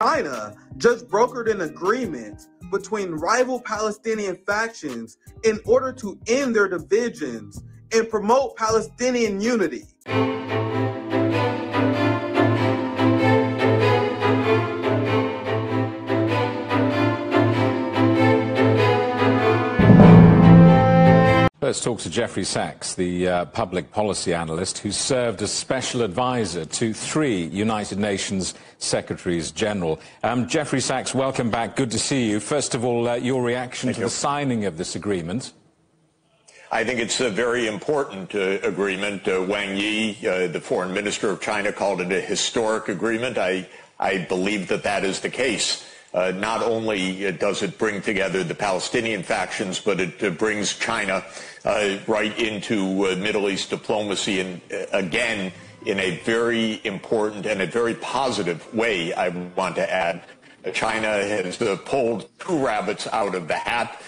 China just brokered an agreement between rival Palestinian factions in order to end their divisions and promote Palestinian unity. Let's talk to Jeffrey Sachs, the public policy analyst who served as special advisor to 3 United Nations Secretaries General. Jeffrey Sachs, welcome back. Good to see you. First of all, your reaction to the signing of this agreement. I think it's a very important agreement. Wang Yi, the foreign minister of China, called it a historic agreement. I believe that that is the case. Not only does it bring together the Palestinian factions, but it brings China right into Middle East diplomacy, and again, in a very important and a very positive way, I want to add. China has pulled 2 rabbits out of the hat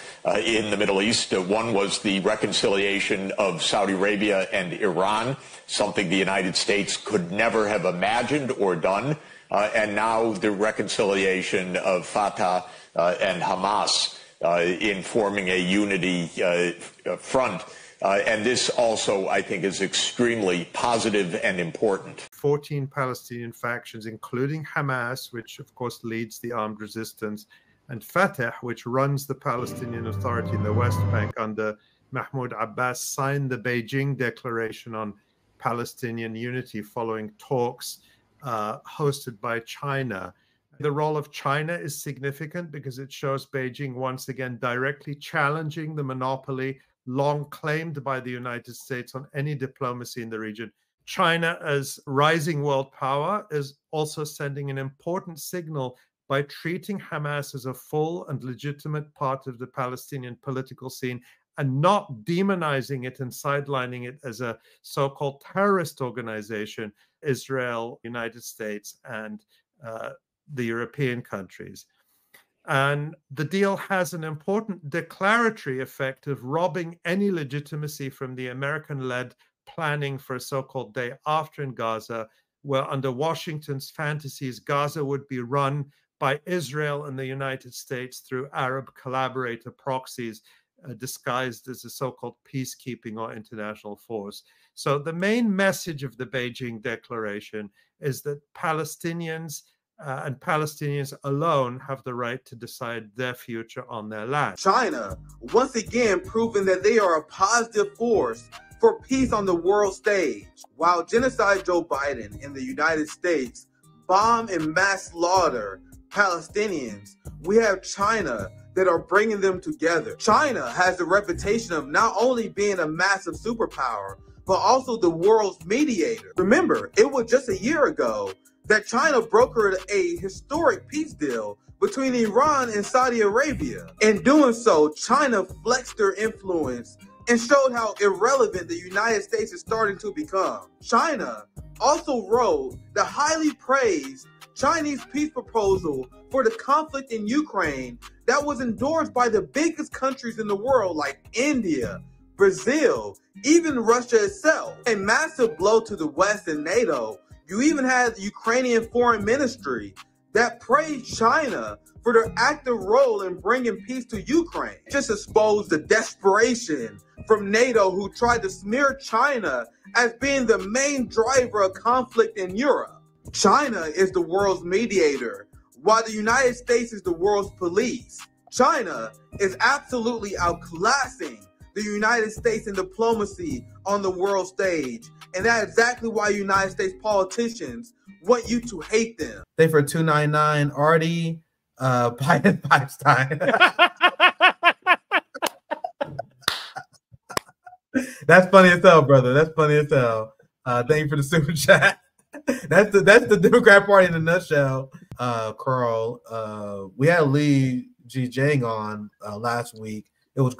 in the Middle East. One was the reconciliation of Saudi Arabia and Iran, something the United States could never have imagined or done. And now the reconciliation of Fatah and Hamas in forming a unity front. And this also, I think, is extremely positive and important. 14 Palestinian factions, including Hamas, which of course leads the armed resistance, and Fatah, which runs the Palestinian Authority in the West Bank under Mahmoud Abbas, signed the Beijing Declaration on Palestinian Unity following talks hosted by China. The role of China is significant because it shows Beijing once again directly challenging the monopoly long claimed by the United States on any diplomacy in the region. China, as rising world power, is also sending an important signal by treating Hamas as a full and legitimate part of the Palestinian political scene and not demonizing it and sidelining it as a so-called terrorist organization, Israel, United States, and the European countries. And the deal has an important declaratory effect of robbing any legitimacy from the American-led planning for a so-called day after in Gaza, where under Washington's fantasies, Gaza would be run by Israel and the United States through Arab collaborator proxies, disguised as a so-called peacekeeping or international force. So the main message of the Beijing Declaration is that Palestinians and Palestinians alone have the right to decide their future on their land. China, once again proving that they are a positive force for peace on the world stage. While genocide Joe Biden in the United States bomb and mass slaughter Palestinians, we have China that are bringing them together. China has the reputation of not only being a massive superpower, but also the world's mediator. Remember, it was just a year ago that China brokered a historic peace deal between Iran and Saudi Arabia. In doing so, China flexed their influence and showed how irrelevant the United States is starting to become. China also wrote the highly praised Chinese peace proposal for the conflict in Ukraine that was endorsed by the biggest countries in the world like India, Brazil, even Russia itself. A massive blow to the West and NATO. You even had the Ukrainian Foreign Ministry that praised China for their active role in bringing peace to Ukraine. Just exposed the desperation from NATO, who tried to smear China as being the main driver of conflict in Europe. China is the world's mediator, while the United States is the world's police. China is absolutely outclassing the United States in diplomacy on the world stage. And that's exactly why United States politicians want you to hate them. They for $2.99 Artie Pipestein. That's funny as hell, brother. That's funny as hell. Thank you for the super chat. That's the Democrat Party in a nutshell. Carl, we had Lee G. Jang on last week. It was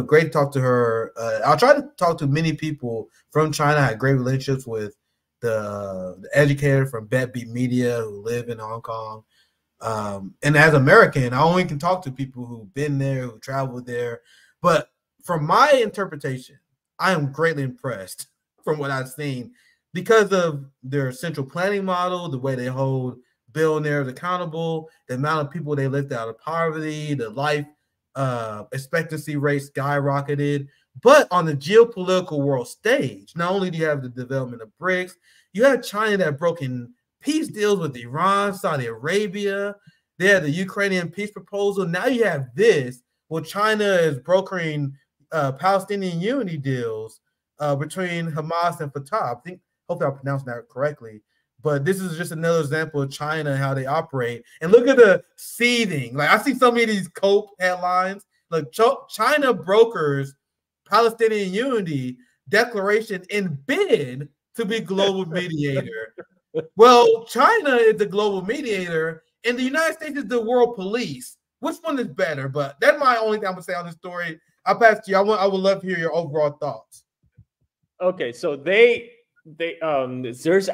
great to talk to her. I'll try to talk to many people from China. I had great relationships with the educator from Bedbeat Media who live in Hong Kong. And as American, I only can talk to people who've been there, who traveled there. But from my interpretation, I am greatly impressed from what I've seen because of their central planning model, the way they hold billionaires accountable, the amount of people they lifted out of poverty, the life expectancy rate skyrocketed. But on the geopolitical world stage, not only do you have the development of BRICS, you have China that broken peace deals with Iran, Saudi Arabia. They had the Ukrainian peace proposal. Now you have this, where China is brokering Palestinian unity deals between Hamas and Fatah. I think, hopefully I pronounced that correctly. But this is just another example of China and how they operate. And look at the seething. Like, I see so many of these COPE headlines. Like, China brokers Palestinian Unity Declaration in bid to be global mediator. Well, China is the global mediator, and the United States is the world police. Which one is better? But that's my only thing I'm gonna say on this story. I'll pass to you. I would love to hear your overall thoughts. Okay, so there's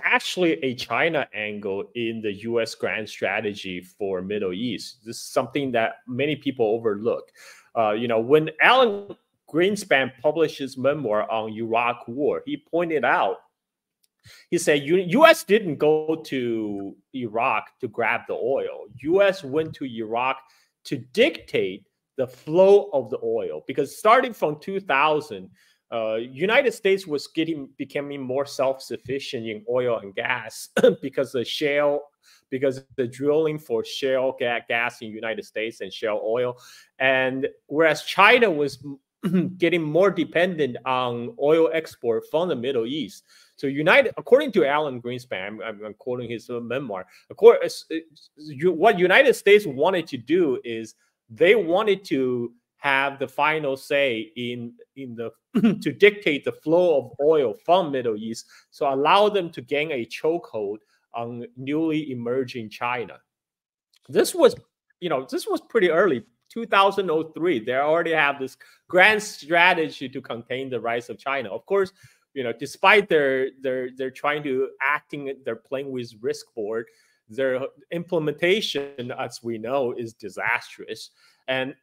actually a China angle in the U.S. grand strategy for Middle East. This is something that many people overlook. When Alan Greenspan published his memoir on Iraq War, he pointed out, he said, U.S. didn't go to Iraq to grab the oil. U.S. went to Iraq to dictate the flow of the oil, because starting from 2000, United States was becoming more self-sufficient in oil and gas because the drilling for shale gas in the United States and shale oil, and whereas China was getting more dependent on oil export from the Middle East. So according to Alan Greenspan, I'm quoting his memoir, what United States wanted to do is they wanted to have the final say in the to dictate the flow of oil from Middle East, so allow them to gain a chokehold on newly emerging China. This was pretty early, 2003. They already have this grand strategy to contain the rise of China. Of course, despite they're playing with risk board, their implementation, as we know, is disastrous. And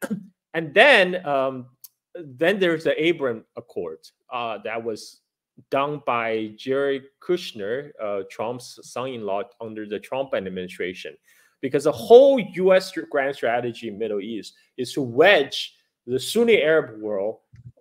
then there's the Abraham Accord that was done by Jared Kushner, Trump's son-in-law, under the Trump administration, because the whole U.S. grand strategy in Middle East is to wedge the Sunni Arab world,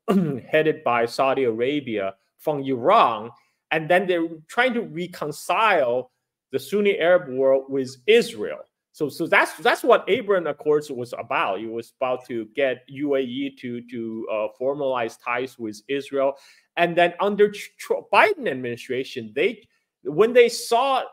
headed by Saudi Arabia, from Iran, and then they're trying to reconcile the Sunni Arab world with Israel. So that's what Abraham Accords was about. It was about to get UAE to formalize ties with Israel. And then under Biden administration, when they saw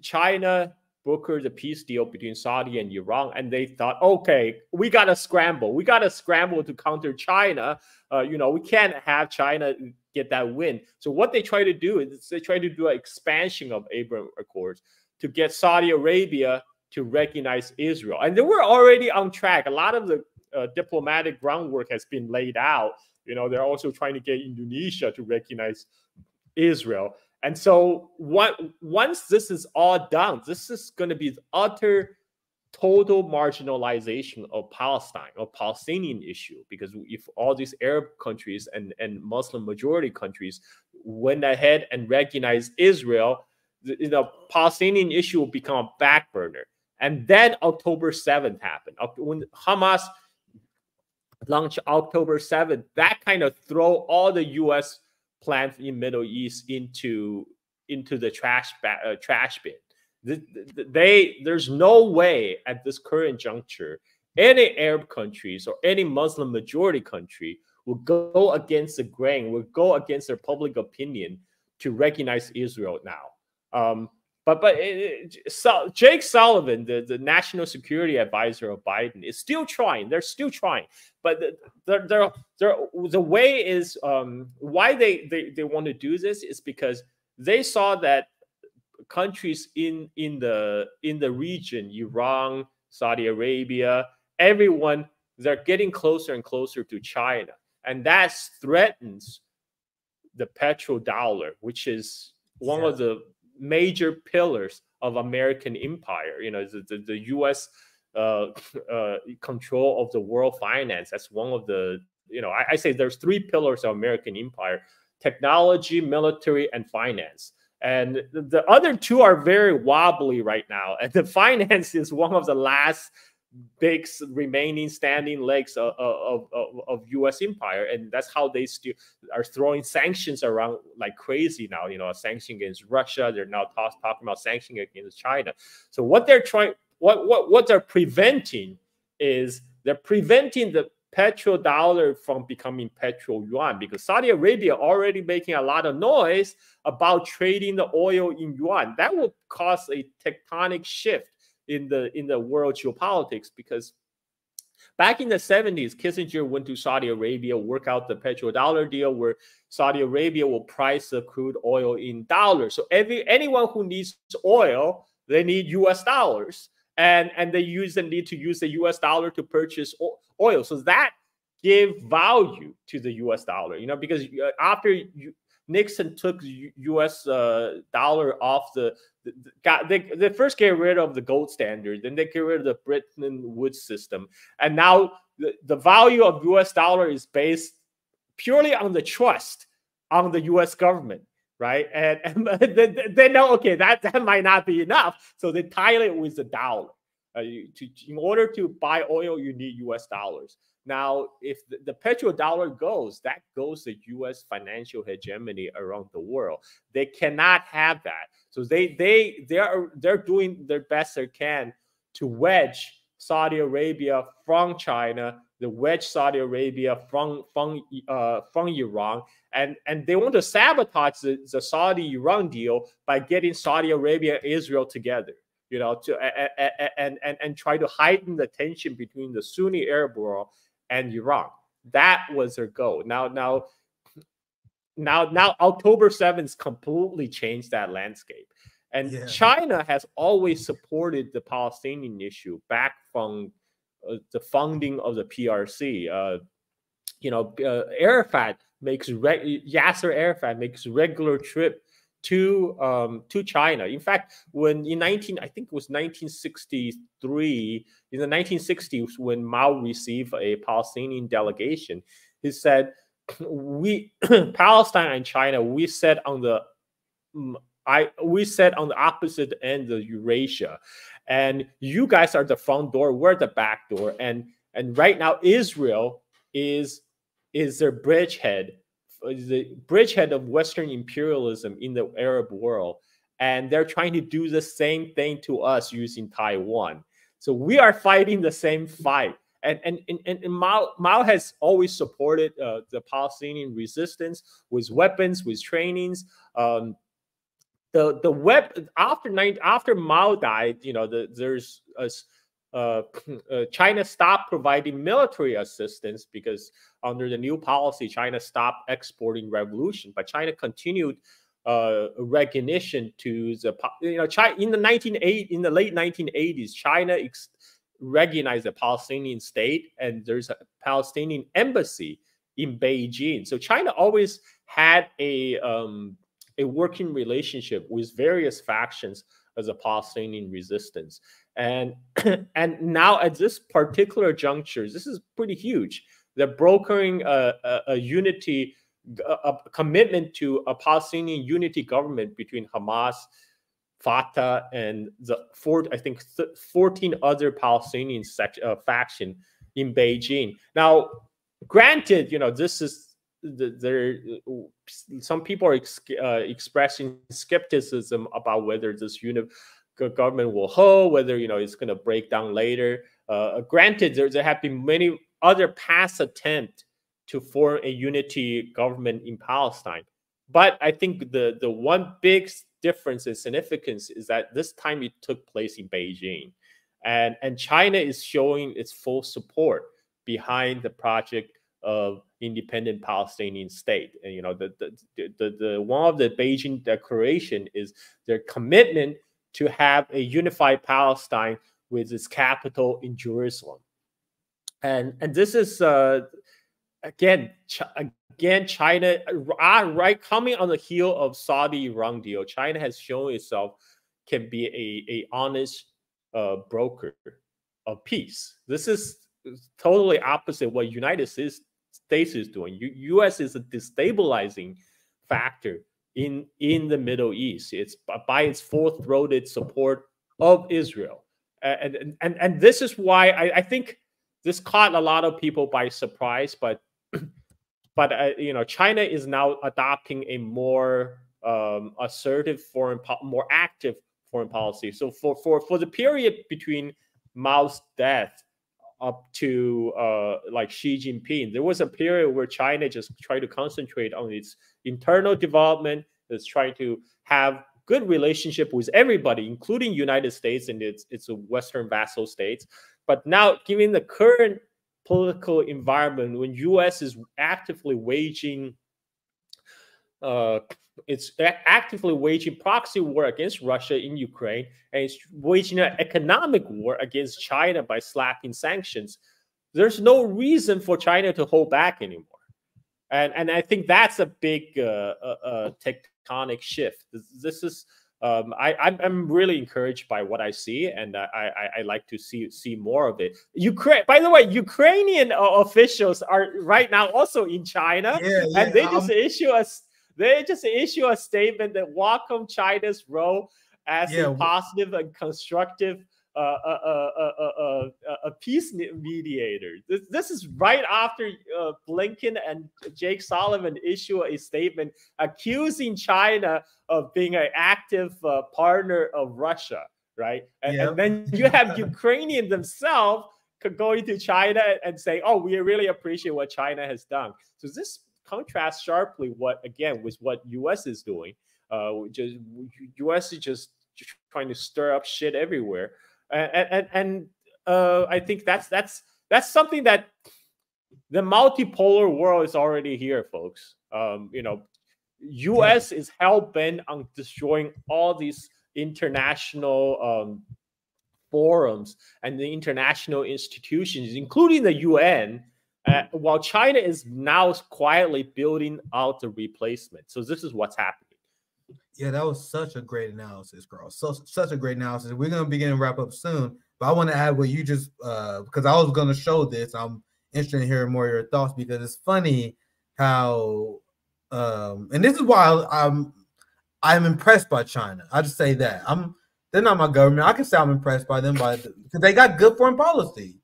China broker the peace deal between Saudi and Iran, and they thought, okay, we got to scramble. We got to scramble to counter China. We can't have China get that win. So what they try to do is they try to do an expansion of Abraham Accords to get Saudi Arabia to recognize Israel. And they were already on track. A lot of the diplomatic groundwork has been laid out. They're also trying to get Indonesia to recognize Israel. And so once this is all done, this is going to be the utter total marginalization of Palestine, or Palestinian issue, because if all these Arab countries and Muslim majority countries went ahead and recognized Israel, the Palestinian issue will become a back burner. And then October 7th happened. When Hamas launched October 7th, that kind of throw all the U.S. plans in Middle East into the trash bin. There's no way at this current juncture any Arab countries or any Muslim majority country will go against the grain, will go against their public opinion to recognize Israel now. So Jake Sullivan, the national security advisor of Biden, is still trying. They're still trying, but the way is why they want to do this is because they saw that countries in the region, Iran, Saudi Arabia, everyone, they're getting closer and closer to China, and that threatens the petrodollar, which is one of the major pillars of American empire. The U.S. Control of the world finance. That's one of the, I say there's three pillars of American empire: technology, military, and finance. And the other two are very wobbly right now. And the finance is one of the last big remaining standing legs of U.S. empire, and that's how they still are throwing sanctions around like crazy now. You know, a sanction against Russia. They're now talking about sanctioning against China. So what they're trying, what they're preventing is they're preventing the petrodollar from becoming petro-yuan, because Saudi Arabia already making a lot of noise about trading the oil in yuan. That will cause a tectonic shift in the world geopolitics, because back in the 70s, Kissinger went to Saudi Arabia, work out the petrodollar deal where Saudi Arabia will price the crude oil in dollars. So anyone who needs oil, they need US dollars. And they need to use the US dollar to purchase oil. So that gave value to the US dollar, you know, because after Nixon took US dollar off they first get rid of the gold standard, then they get rid of the Bretton Woods system. And now the value of US dollar is based purely on the trust on the US government, right? And they know, okay, that might not be enough. So they tie it with the dollar. In order to buy oil, you need US dollars. Now, if the petrodollar goes, that goes to U.S. financial hegemony around the world. They cannot have that. So they're doing their best they can to wedge Saudi Arabia from China, to wedge Saudi Arabia from Iran, and they want to sabotage the Saudi-Iran deal by getting Saudi Arabia and Israel together. You know, and try to heighten the tension between the Sunni Arab world and Iran. That was their goal. Now October 7th completely changed that landscape. And China has always supported the Palestinian issue back from the founding of the PRC. Yasser Arafat makes regular trip to China. In fact, when I think it was 1963, in the 1960s, when Mao received a Palestinian delegation, he said, "We Palestine and China, we sat on the opposite end of Eurasia, and you guys are the front door, we're the back door, and right now Israel is their bridgehead." The bridgehead of Western imperialism in the Arab world, and they're trying to do the same thing to us using Taiwan. So we are fighting the same fight, and Mao has always supported the Palestinian resistance with weapons, with trainings. After Mao died, you know, China stopped providing military assistance because under the new policy, China stopped exporting revolution, but China continued recognition to the China in the late 1980s. China recognized the Palestinian state, and there's a Palestinian embassy in Beijing. So China always had a working relationship with various factions as a Palestinian resistance. And now at this particular juncture, this is pretty huge. They're brokering a unity, a commitment to a Palestinian unity government between Hamas, Fatah, and the 14 other Palestinian faction in Beijing. Now, granted, you know, this is some people are expressing skepticism about whether this government will hold, whether, you know, it's going to break down later. Granted, there have been many other past attempts to form a unity government in Palestine, but I think the one big difference in significance is that this time it took place in Beijing, and China is showing its full support behind the project of independent Palestinian state. And you know, the one of the Beijing Declaration is their commitment to have a unified Palestine with its capital in Jerusalem. And this is again China, right, coming on the heel of Saudi-Iran deal. China has shown itself can be a honest broker of peace. This is totally opposite what United States is doing. U.S. is a destabilizing factor in the Middle East. It's by its full-throated support of Israel, and this is why I think this caught a lot of people by surprise. But China is now adopting a more assertive more active foreign policy. So for the period between Mao's death up to like Xi Jinping, there was a period where China just tried to concentrate on its internal development. It's trying to have good relationship with everybody, including United States and its Western vassal states. But now, given the current political environment, when U.S. is actively waging proxy war against Russia in Ukraine, and it's waging an economic war against China by slapping sanctions, there's no reason for China to hold back anymore. And I think that's a big tectonic shift. This is I'm really encouraged by what I see, and I like to see more of it. Ukraine, by the way, Ukrainian officials are right now also in China, and they just issue a statement that welcome China's role as a positive and constructive a peace mediator. This is right after Blinken and Jake Sullivan issue a statement accusing China of being an active partner of Russia, right? And then you have Ukrainian themselves going to China and saying, "Oh, we really appreciate what China has done." So this contrasts sharply with what U.S. is doing. U.S. is just trying to stir up shit everywhere. And I think that's something that the multipolar world is already here, folks. U.S. is hell-bent on destroying all these international forums and the international institutions, including the UN, while China is now quietly building out the replacement. So this is what's happening. Yeah, that was such a great analysis, Carl. Such a great analysis. We're going to begin to wrap up soon, but I want to add what you just, because I was going to show this. I'm interested in hearing more of your thoughts, because it's funny how, and this is why I'm impressed by China. I just say that. They're not my government. I can say I'm impressed by them because they got good foreign policy.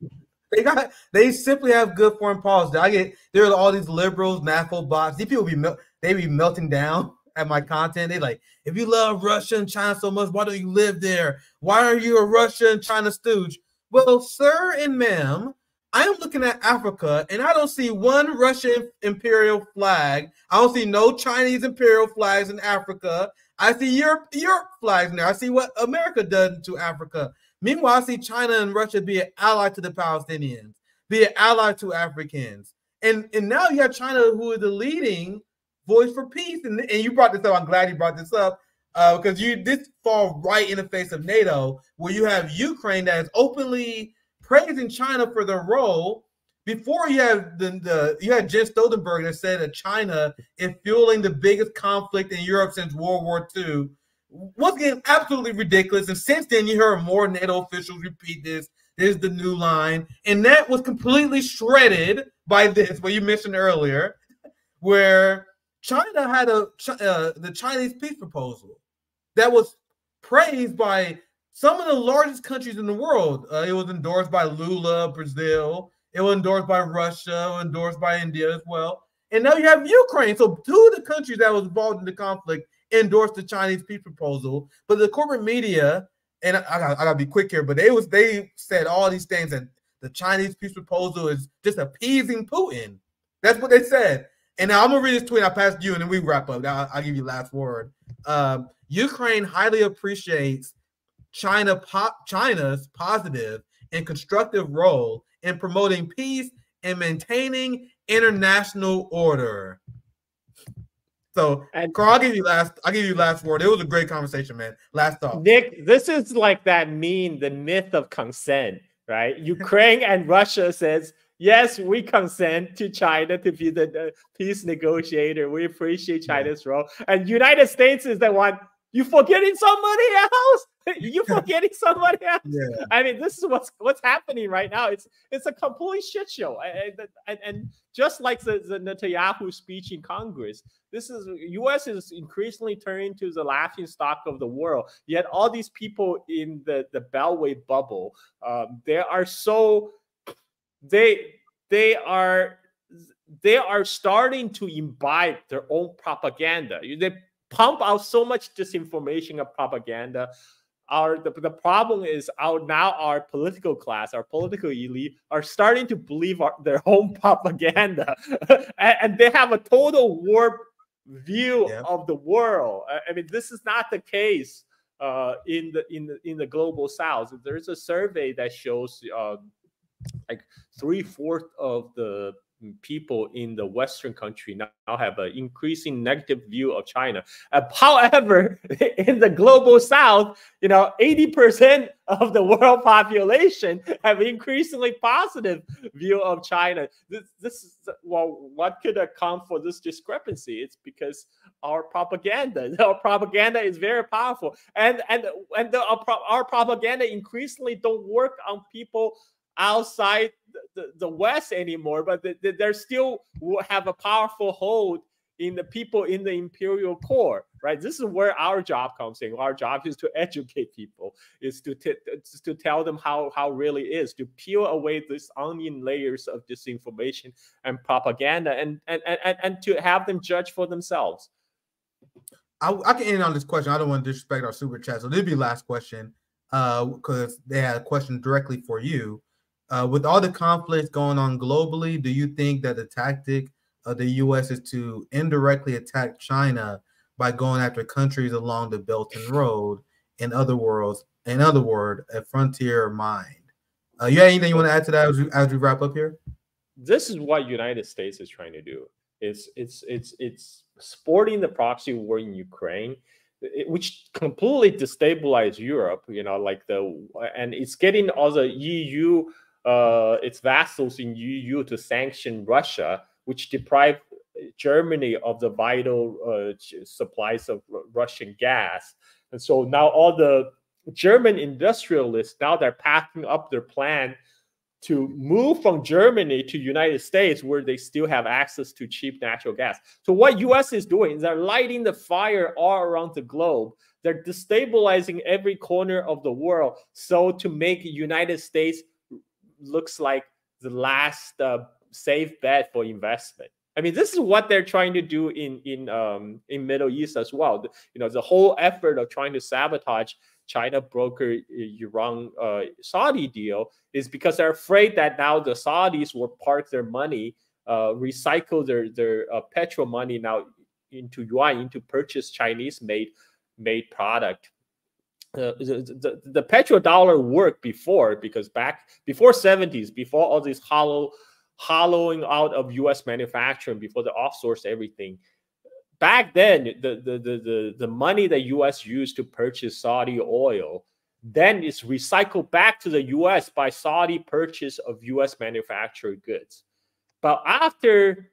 They simply have good foreign policy. There are all these liberals, NAFO bots. These people be melting down at my content. They like, if you love Russia and China so much, why don't you live there? Why are you a Russia and China stooge? Well, sir and ma'am, I am looking at Africa and I don't see one Russian imperial flag. I don't see no Chinese imperial flags in Africa. I see Europe flags in there. I see what America does to Africa. Meanwhile, I see China and Russia be an ally to the Palestinians, be an ally to Africans. And now you have China, who is the leading voice for peace. And you brought this up. I'm glad you brought this up, because this falls right in the face of NATO, where you have Ukraine that is openly praising China for their role. Before you have you had Jens Stoltenberg that said that China is fueling the biggest conflict in Europe since World War II. Once again, absolutely ridiculous. And since then, you heard more NATO officials repeat this. There's the new line. And that was completely shredded by this, what you mentioned earlier, where China had the Chinese peace proposal that was praised by some of the largest countries in the world. It was endorsed by Lula, Brazil. It was endorsed by Russia, endorsed by India as well. And now you have Ukraine. So two of the countries that was involved in the conflict endorsed the Chinese peace proposal. But the corporate media, and I gotta be quick here, but they said all these things, and the Chinese peace proposal is just appeasing Putin. That's what they said. And now I'm gonna read this tweet. I'll pass to you, and then we wrap up. I'll give you last word. Ukraine highly appreciates China's positive and constructive role in promoting peace and maintaining international order. So, Carl, I'll give you last word. It was a great conversation, man. Last thought. Nick, this is like that meme, the myth of consent, right? Ukraine and Russia says, yes, we consent to China to be the peace negotiator. We appreciate China's role. And United States is the one, You forgetting somebody else? You forgetting somebody else? Yeah. I mean, this is what's happening right now. It's a complete shit show. And just like the Netanyahu speech in Congress, U.S. is increasingly turning to the laughing stock of the world. Yet all these people in the Beltway bubble, they are starting to imbibe their own propaganda. They pump out so much disinformation and propaganda. The problem is our political class, our political elite are starting to believe their own propaganda, and they have a total warped view of the world. I mean, this is not the case in the global South. There's a survey that shows like 3/4 of the people in the Western country now have an increasing negative view of China. However, in the global South, 80% of the world population have increasingly positive view of China. This is, well, what could account for this discrepancy? It's because our propaganda is very powerful, and our propaganda increasingly don't work on people outside the West anymore, but they still have a powerful hold in the people in the imperial core, right? This is where our job comes in. Our job is to educate people, is to tell them how really is, to peel away these onion layers of disinformation and propaganda, and to have them judge for themselves. I can end on this question. I don't want to disrespect our super chat, so this will be last question because they had a question directly for you. With all the conflicts going on globally, do you think that the tactic of the U.S. is to indirectly attack China by going after countries along the Belt and Road? In other words, a frontier mind. You have anything you want to add to that as we wrap up here? This is what United States is trying to do. It's sporting the proxy war in Ukraine, which completely destabilized Europe. And it's getting all the EU. Its vassals in EU to sanction Russia, which deprived Germany of the vital supplies of Russian gas. And so now all the German industrialists, now they're packing up their plan to move from Germany to United States, where they still have access to cheap natural gas. So what U.S. is doing is they're lighting the fire all around the globe. They're destabilizing every corner of the world, so to make United States looks like the last safe bet for investment. I mean, this is what they're trying to do in Middle East as well. The whole effort of trying to sabotage China broker Iran Saudi deal is because they're afraid that now the Saudis will park their money, recycle their petrol money now into yuan, into purchase Chinese made product. The petrodollar worked before, because before 70s, before all this hollowing out of U.S. manufacturing, before they outsourced everything, back then the money that U.S. used to purchase Saudi oil then is recycled back to the U.S. by Saudi purchase of U.S. manufactured goods. But after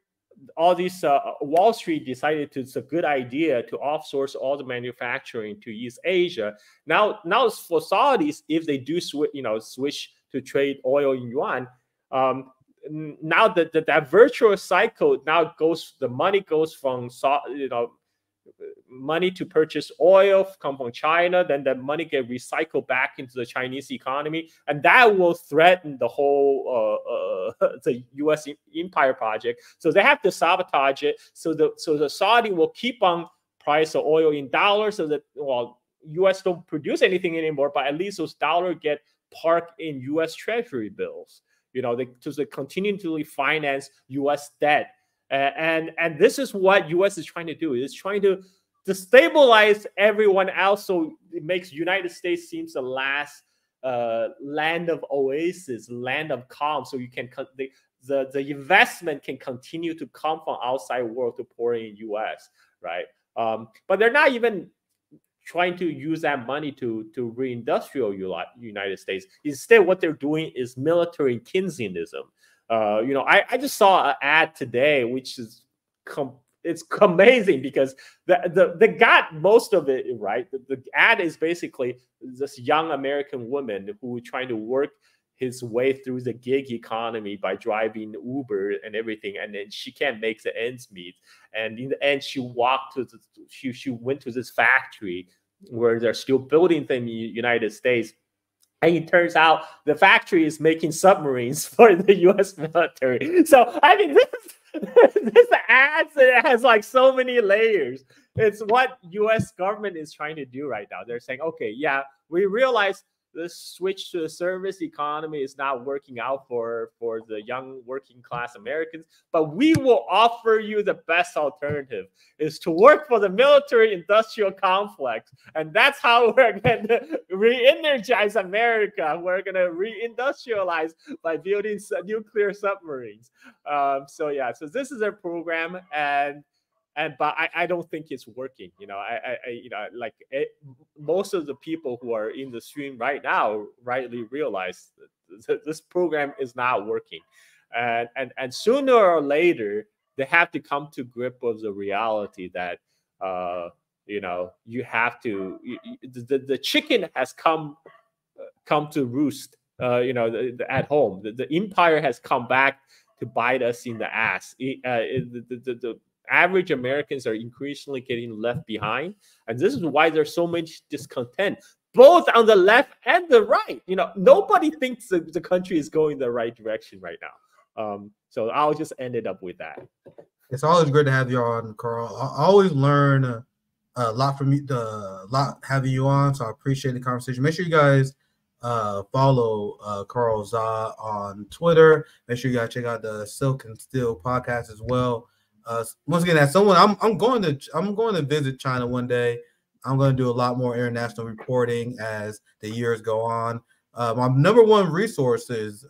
all these Wall Street decided it's a good idea to offsource all the manufacturing to East Asia. Now for Saudis, if they do switch to trade oil in yuan, now that virtuous cycle now goes. The money goes from money to purchase oil come from China, then that money get recycled back into the Chinese economy, and that will threaten the whole the U.S. empire project. So they have to sabotage it. So the Saudi will keep on price of oil in dollars, so that U.S. don't produce anything anymore, but at least those dollars get parked in U.S. Treasury bills. They continually finance U.S. debt. And this is what U.S. is trying to do. It's trying to destabilize everyone else, so it makes United States seems the last land of oasis, land of calm. So you can the investment can continue to come from outside world to pour in U.S. Right? But they're not even trying to use that money to reindustrialize United States. Instead, what they're doing is military Keynesianism. I just saw an ad today, which is it's amazing because they got most of it right. The ad is basically this young American woman who trying to work his way through the gig economy by driving Uber and everything, and then she can't make the ends meet. And in the end, she went to this factory where they're still building things in the United States. And it turns out the factory is making submarines for the U.S. military. So, I mean, this ad has like so many layers. It's what U.S. government is trying to do right now. They're saying, okay, yeah, we realize this switch to a service economy is not working out for the young working class Americans, but we will offer you the best alternative is to work for the military industrial complex. And that's how we're going to re-energize America. We're going to re-industrialize by building nuclear submarines. So this is a program, but I don't think it's working. Most of the people who are in the stream right now rightly realize that this program is not working, and sooner or later they have to come to grip with the reality that you have to. The chicken has come to roost. At home, the empire has come back to bite us in the ass. The average Americans are increasingly getting left behind. And this is why there's so much discontent, both on the left and the right. Nobody thinks the country is going the right direction right now. So I'll just end it up with that. It's always great to have you on, Carl. I always learn a lot from you, having you on. So I appreciate the conversation. Make sure you guys follow Carl Zah on Twitter. Make sure you guys check out the Silk and Steel podcast as well. Once again, as someone, I'm going to visit China one day. I'm going to do a lot more international reporting as the years go on. My number one resource is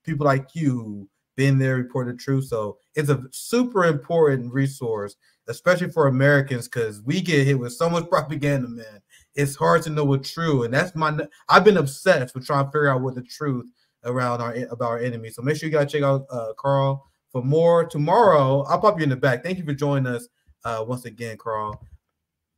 people like you who been there, reported the truth. So it's a super important resource, especially for Americans, because we get hit with so much propaganda, man. It's hard to know what's true, and I've been obsessed with trying to figure out what the truth about our enemies. So make sure you guys check out Carl. For more tomorrow, I'll pop you in the back. Thank you for joining us once again, Carl.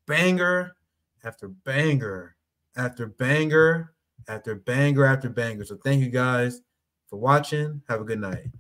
Banger after banger after banger after banger after banger. So thank you guys for watching. Have a good night.